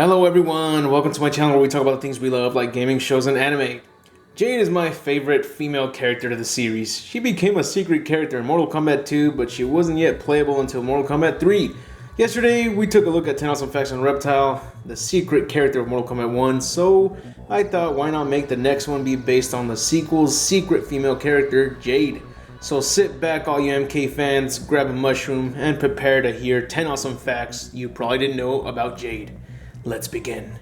Hello everyone, welcome to my channel where we talk about the things we love like gaming, shows, and anime. Jade is my favorite female character to the series. She became a secret character in Mortal Kombat 2, but she wasn't yet playable until Mortal Kombat 3. Yesterday, we took a look at 10 awesome facts on Reptile, the secret character of Mortal Kombat 1, so I thought why not make the next one be based on the sequel's secret female character, Jade. So sit back all you MK fans, grab a mushroom, and prepare to hear 10 awesome facts you probably didn't know about Jade. Let's begin.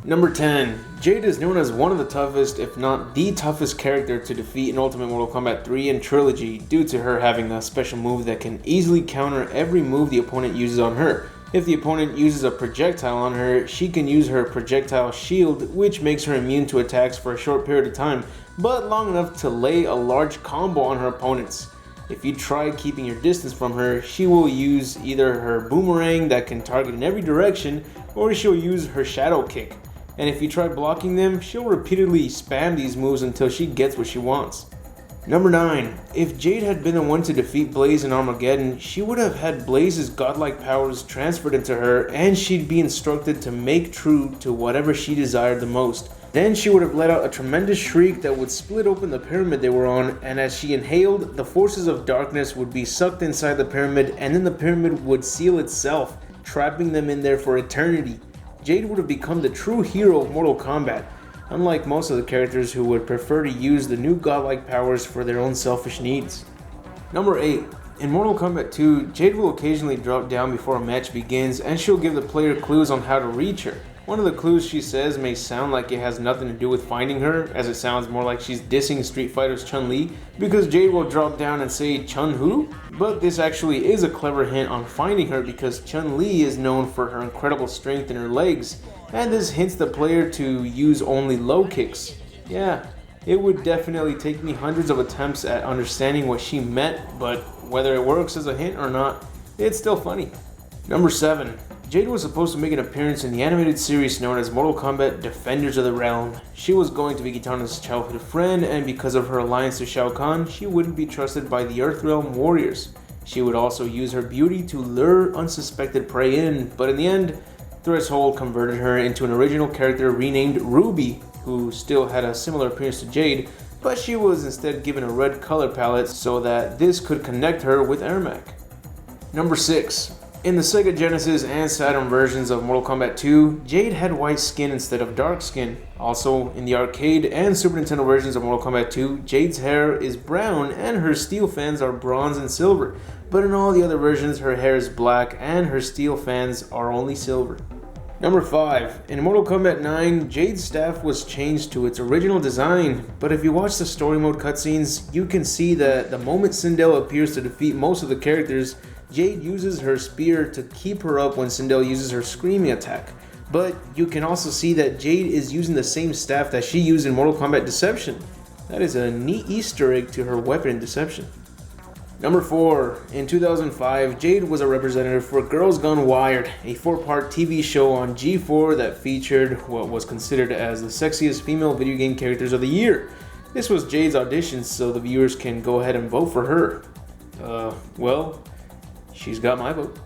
Number 10. Jade is known as one of the toughest, if not the toughest character to defeat in Ultimate Mortal Kombat 3 and Trilogy due to her having a special move that can easily counter every move the opponent uses on her. If the opponent uses a projectile on her, she can use her projectile shield, which makes her immune to attacks for a short period of time, but long enough to lay a large combo on her opponents. If you try keeping your distance from her, she will use either her boomerang that can target in every direction, or she'll use her shadow kick. And if you try blocking them, she'll repeatedly spam these moves until she gets what she wants. Number 9. If Jade had been the one to defeat Blaze in Armageddon, she would have had Blaze's godlike powers transferred into her, and she'd be instructed to make true to whatever she desired the most. Then she would have let out a tremendous shriek that would split open the pyramid they were on, and as she inhaled, the forces of darkness would be sucked inside the pyramid, and then the pyramid would seal itself, trapping them in there for eternity. Jade would have become the true hero of Mortal Kombat, unlike most of the characters who would prefer to use the new godlike powers for their own selfish needs. Number 8. In Mortal Kombat 2, Jade will occasionally drop down before a match begins, and she'll give the player clues on how to reach her. One of the clues she says may sound like it has nothing to do with finding her, as it sounds more like she's dissing Street Fighter's Chun-Li, because Jade will drop down and say Chun-Who? But this actually is a clever hint on finding her because Chun-Li is known for her incredible strength in her legs, and this hints the player to use only low kicks. Yeah, it would definitely take me hundreds of attempts at understanding what she meant, but whether it works as a hint or not, it's still funny. Number 7. Jade was supposed to make an appearance in the animated series known as Mortal Kombat Defenders of the Realm. She was going to be Kitana's childhood friend, and because of her alliance to Shao Kahn, she wouldn't be trusted by the Earthrealm warriors. She would also use her beauty to lure unsuspected prey in, but in the end, Threshold converted her into an original character renamed Ruby, who still had a similar appearance to Jade, but she was instead given a red color palette so that this could connect her with Ermac. Number 6. In the Sega Genesis and Saturn versions of Mortal Kombat 2, Jade had white skin instead of dark skin. Also, in the arcade and Super Nintendo versions of Mortal Kombat 2, Jade's hair is brown and her steel fans are bronze and silver. But in all the other versions, her hair is black and her steel fans are only silver. Number 5. In Mortal Kombat 9, Jade's staff was changed to its original design, but if you watch the story mode cutscenes, you can see that the moment Sindel appears to defeat most of the characters, Jade uses her spear to keep her up when Sindel uses her screaming attack. But you can also see that Jade is using the same staff that she used in Mortal Kombat Deception. That is a neat Easter egg to her weapon in Deception. Number 4. In 2005, Jade was a representative for Girls Gone Wired, a 4-part TV show on G4 that featured what was considered as the sexiest female video game characters of the year. This was Jade's audition, so the viewers can go ahead and vote for her. Well, she's got my vote.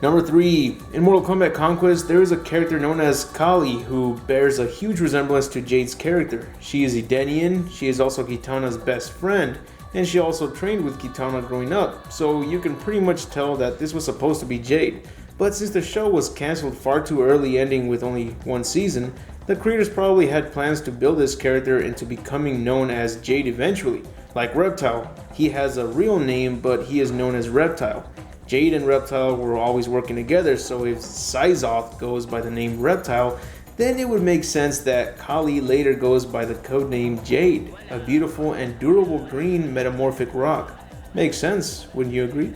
Number 3. In Mortal Kombat Conquest, there is a character known as Kali who bears a huge resemblance to Jade's character. She is Edenian, she is also Kitana's best friend, and she also trained with Kitana growing up, so you can pretty much tell that this was supposed to be Jade. But since the show was cancelled far too early, ending with only one season, the creators probably had plans to build this character into becoming known as Jade eventually. Like Reptile, he has a real name but he is known as Reptile. Jade and Reptile were always working together, so if Syzoth goes by the name Reptile, then it would make sense that Kali later goes by the codename Jade, a beautiful and durable green metamorphic rock. Makes sense, wouldn't you agree?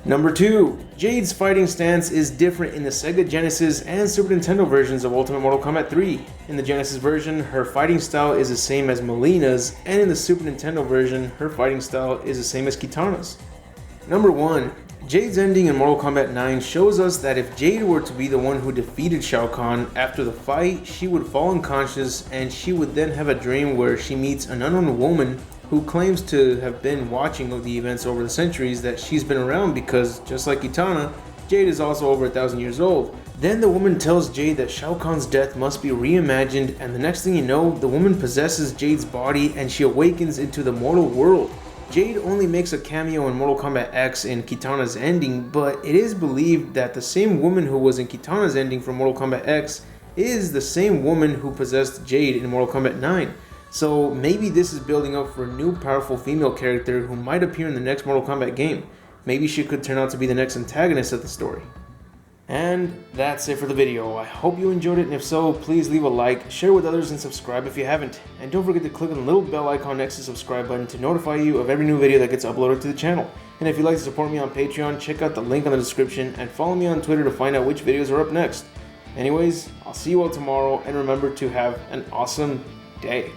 Number 2. Jade's fighting stance is different in the Sega Genesis and Super Nintendo versions of Ultimate Mortal Kombat 3. In the Genesis version, her fighting style is the same as Mileena's, and in the Super Nintendo version, her fighting style is the same as Kitana's. Number 1. Jade's ending in Mortal Kombat 9 shows us that if Jade were to be the one who defeated Shao Kahn, after the fight, she would fall unconscious and she would then have a dream where she meets an unknown woman who claims to have been watching the events over the centuries that she's been around because, just like Kitana, Jade is also over 1,000 years old. Then the woman tells Jade that Shao Kahn's death must be reimagined, and the next thing you know, the woman possesses Jade's body and she awakens into the mortal world. Jade only makes a cameo in Mortal Kombat X in Kitana's ending, but it is believed that the same woman who was in Kitana's ending from Mortal Kombat X is the same woman who possessed Jade in Mortal Kombat 9. So maybe this is building up for a new powerful female character who might appear in the next Mortal Kombat game. Maybe she could turn out to be the next antagonist of the story. And that's it for the video. I hope you enjoyed it, and if so, please leave a like, share with others, and subscribe if you haven't. And don't forget to click on the little bell icon next to the subscribe button to notify you of every new video that gets uploaded to the channel. And if you'd like to support me on Patreon, check out the link in the description, and follow me on Twitter to find out which videos are up next. Anyways, I'll see you all tomorrow, and remember to have an awesome day.